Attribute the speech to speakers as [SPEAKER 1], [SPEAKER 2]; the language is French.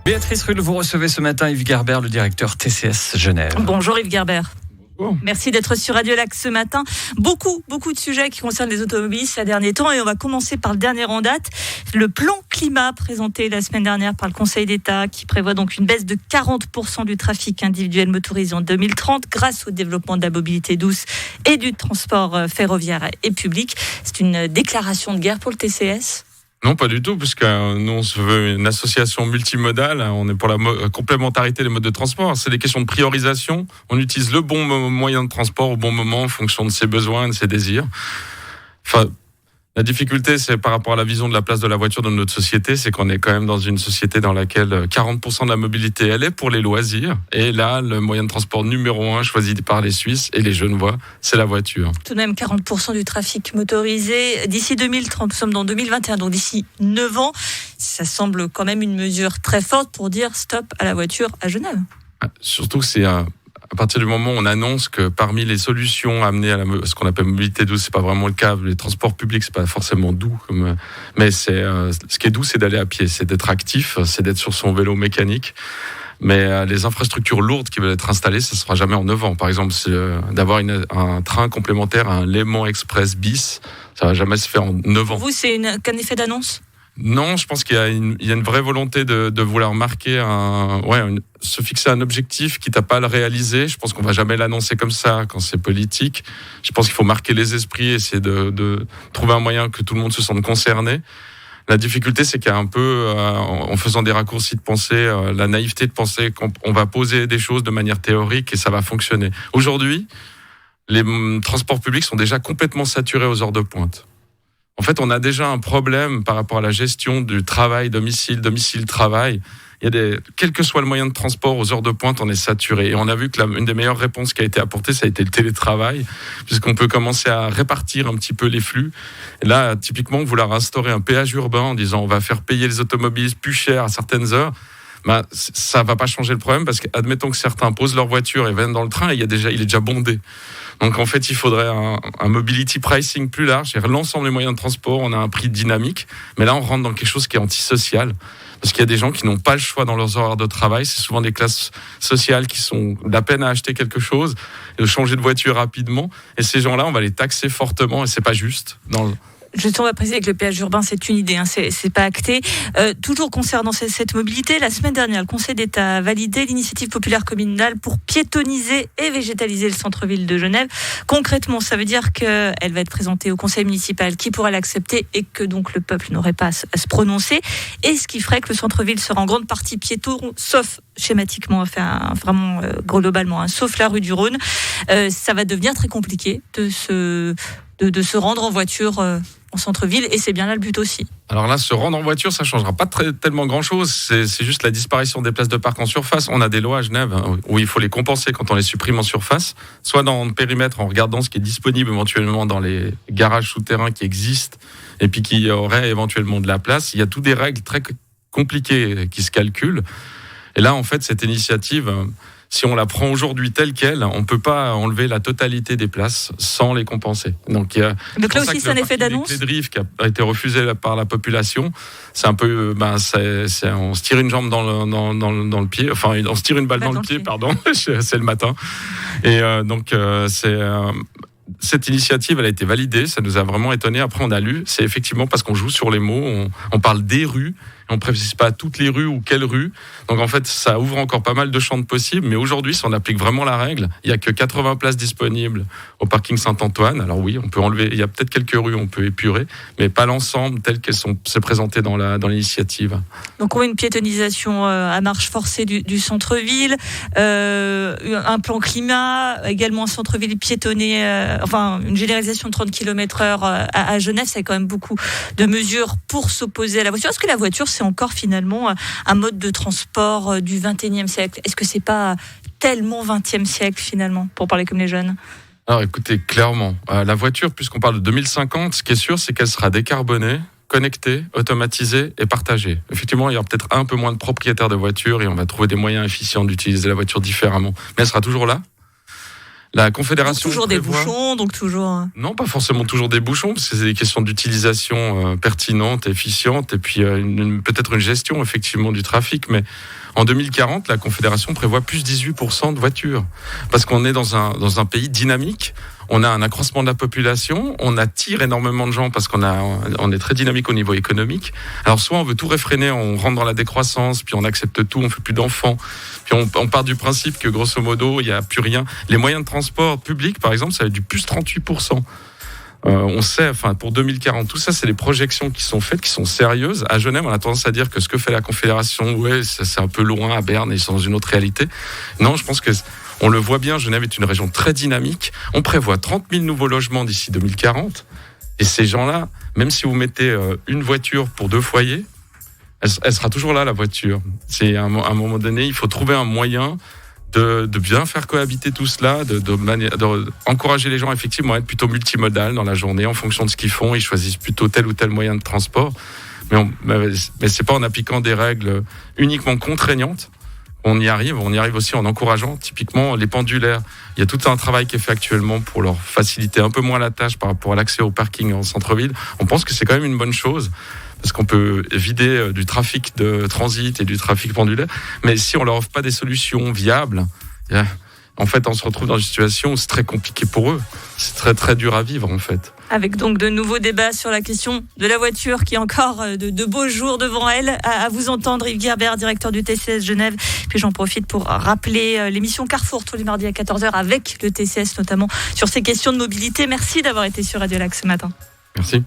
[SPEAKER 1] Béatrice Rulle, vous recevez ce matin Yves Gerber, le directeur TCS Genève.
[SPEAKER 2] Bonjour Yves Gerber.
[SPEAKER 1] Bonjour.
[SPEAKER 2] Merci d'être sur Radio Lac ce matin. Beaucoup de sujets qui concernent les automobilistes ces derniers temps et on va commencer par le dernier en date. Le plan climat présenté la semaine dernière par le Conseil d'État qui prévoit donc une baisse de 40% du trafic individuel motorisé en 2030 grâce au développement de la mobilité douce et du transport ferroviaire et public. C'est une déclaration de guerre pour le TCS ?
[SPEAKER 3] Non, pas du tout, puisque nous, on se veut une association multimodale. On est pour la complémentarité des modes de transport. C'est des questions de priorisation. On utilise le bon moyen de transport au bon moment en fonction de ses besoins et de ses désirs. Enfin, la difficulté, c'est par rapport à la vision de la place de la voiture dans notre société, c'est qu'on est quand même dans une société dans laquelle 40% de la mobilité, elle est pour les loisirs. Et là, le moyen de transport numéro 1 choisi par les Suisses et les Genevois, c'est la voiture.
[SPEAKER 2] Tout de même 40% du trafic motorisé d'ici 2030. Nous sommes dans 2021, donc d'ici 9 ans. Ça semble quand même une mesure très forte pour dire stop à la voiture à Genève.
[SPEAKER 3] Surtout que c'est à partir du moment où on annonce que parmi les solutions amenées à ce qu'on appelle mobilité douce, c'est pas vraiment le cas. Les transports publics, c'est pas forcément doux, mais ce qui est doux, c'est d'aller à pied, c'est d'être actif, c'est d'être sur son vélo mécanique. Mais les infrastructures lourdes qui veulent être installées, ça ne sera jamais en 9 ans. Par exemple, d'avoir un train complémentaire, un Léman Express bis, ça va jamais se faire en 9 ans.
[SPEAKER 2] Pour vous, c'est qu'un effet d'annonce ?
[SPEAKER 3] Non, je pense qu'il y a une vraie volonté de vouloir marquer se fixer un objectif quitte à pas le réaliser. Je pense qu'on va jamais l'annoncer comme ça quand c'est politique. Je pense qu'il faut marquer les esprits, essayer de trouver un moyen que tout le monde se sente concerné. La difficulté, c'est qu'il y a un peu, en faisant des raccourcis de pensée, la naïveté de penser qu'on va poser des choses de manière théorique et ça va fonctionner. Aujourd'hui, les transports publics sont déjà complètement saturés aux heures de pointe. En fait, on a déjà un problème par rapport à la gestion du travail, domicile, travail. Quel que soit le moyen de transport, aux heures de pointe, on est saturé. Et on a vu que une des meilleures réponses qui a été apportée, ça a été le télétravail, puisqu'on peut commencer à répartir un petit peu les flux. Et là, typiquement, vouloir instaurer un péage urbain en disant on va faire payer les automobilistes plus cher à certaines heures, ça va pas changer le problème parce qu'admettons que certains posent leur voiture et viennent dans le train et il est déjà bondé. Donc en fait, il faudrait un mobility pricing plus large, c'est-à-dire l'ensemble des moyens de transport, on a un prix dynamique, mais là on rentre dans quelque chose qui est antisocial. Parce qu'il y a des gens qui n'ont pas le choix dans leurs horaires de travail. C'est souvent des classes sociales qui sont de la peine à acheter quelque chose, et de changer de voiture rapidement. Et ces gens-là, on va les taxer fortement et c'est pas juste.
[SPEAKER 2] Juste, on va préciser que le péage urbain, c'est une idée, c'est pas acté. Toujours concernant cette mobilité, la semaine dernière, le Conseil d'État a validé l'initiative populaire communale pour piétoniser et végétaliser le centre-ville de Genève. Concrètement, ça veut dire qu'elle va être présentée au conseil municipal qui pourra l'accepter et que donc le peuple n'aurait pas à se prononcer. Et ce qui ferait que le centre-ville sera en grande partie piéton, sauf schématiquement, vraiment globalement, sauf la rue du Rhône. Ça va devenir très compliqué de se rendre en voiture en centre-ville, et c'est bien là le but aussi.
[SPEAKER 3] Alors là, se rendre en voiture, ça changera pas tellement grand-chose. C'est juste la disparition des places de parc en surface. On a des lois à Genève où il faut les compenser quand on les supprime en surface, soit dans le périmètre en regardant ce qui est disponible éventuellement dans les garages souterrains qui existent et puis qui auraient éventuellement de la place. Il y a toutes des règles très compliquées qui se calculent. Et là, en fait, cette initiative, si on la prend aujourd'hui telle qu'elle, on ne peut pas enlever la totalité des places sans les compenser. Donc là
[SPEAKER 2] aussi, c'est un effet d'annonce.
[SPEAKER 3] Le clé de rive qui a été refusé par la population, c'est un peu, on se tire une jambe dans le pied, enfin, on se tire une balle dans le pied, pardon, c'est le matin. Et cette initiative, elle a été validée, ça nous a vraiment étonnés. Après, on a lu, c'est effectivement parce qu'on joue sur les mots, on parle des rues, on ne précise pas toutes les rues ou quelles rues. Donc en fait, ça ouvre encore pas mal de champs de possibles. Mais aujourd'hui, si on applique vraiment la règle, il n'y a que 80 places disponibles au parking Saint-Antoine. Alors oui, on peut enlever, il y a peut-être quelques rues, on peut épurer, mais pas l'ensemble telles qu'elles se présentées dans l'initiative.
[SPEAKER 2] Donc on a une piétonisation à marche forcée du centre-ville, un plan climat, également un centre-ville piétonné, une généralisation de 30 km/h à Genève. C'est quand même beaucoup de mesures pour s'opposer à la voiture. Est-ce que la voiture, c'est encore finalement un mode de transport du 21e siècle ? Est-ce que c'est pas tellement 20e siècle finalement, pour parler comme les jeunes ?
[SPEAKER 3] Alors écoutez, clairement, la voiture, puisqu'on parle de 2050, ce qui est sûr, c'est qu'elle sera décarbonée, connectée, automatisée et partagée. Effectivement, il y aura peut-être un peu moins de propriétaires de voitures et on va trouver des moyens efficients d'utiliser la voiture différemment. Mais elle sera toujours là. La Confédération
[SPEAKER 2] toujours des bouchons, donc toujours...
[SPEAKER 3] Non, pas forcément toujours des bouchons, parce que c'est des questions d'utilisation pertinente, efficiente, et puis peut-être une gestion effectivement du trafic. Mais en 2040, la Confédération prévoit plus 18% de voitures, parce qu'on est dans un pays dynamique. On a un accroissement de la population, on attire énormément de gens parce on est très dynamique au niveau économique. Alors soit on veut tout réfréner, on rentre dans la décroissance, puis on accepte tout, on fait plus d'enfants. Puis on part du principe que grosso modo, il n'y a plus rien. Les moyens de transport public, par exemple, ça va être du plus 38%. On sait, pour 2040, tout ça, c'est des projections qui sont faites, qui sont sérieuses. À Genève, on a tendance à dire que ce que fait la Confédération, c'est un peu loin, à Berne, ils sont dans une autre réalité. Non, je pense que on le voit bien, Genève est une région très dynamique. On prévoit 30 000 nouveaux logements d'ici 2040. Et ces gens-là, même si vous mettez une voiture pour 2 foyers, elle sera toujours là, la voiture. C'est à un moment donné, il faut trouver un moyen de bien faire cohabiter tout cela, d'encourager les gens effectivement à être plutôt multimodal dans la journée en fonction de ce qu'ils font. Ils choisissent plutôt tel ou tel moyen de transport. Mais c'est pas en appliquant des règles uniquement contraignantes. On y arrive aussi en encourageant typiquement les pendulaires. Il y a tout un travail qui est fait actuellement pour leur faciliter un peu moins la tâche par rapport à l'accès au parking en centre-ville. On pense que c'est quand même une bonne chose parce qu'on peut vider du trafic de transit et du trafic pendulaire. Mais si on leur offre pas des solutions viables, en fait, on se retrouve dans une situation où c'est très compliqué pour eux. C'est très, très dur à vivre, en fait.
[SPEAKER 2] Avec donc de nouveaux débats sur la question de la voiture qui a encore de beaux jours devant elle. À vous entendre, Yves Guerbert, directeur du TCS Genève. Puis j'en profite pour rappeler l'émission Carrefour tous les mardis à 14h avec le TCS notamment sur ces questions de mobilité. Merci d'avoir été sur Radio Lac ce matin.
[SPEAKER 3] Merci.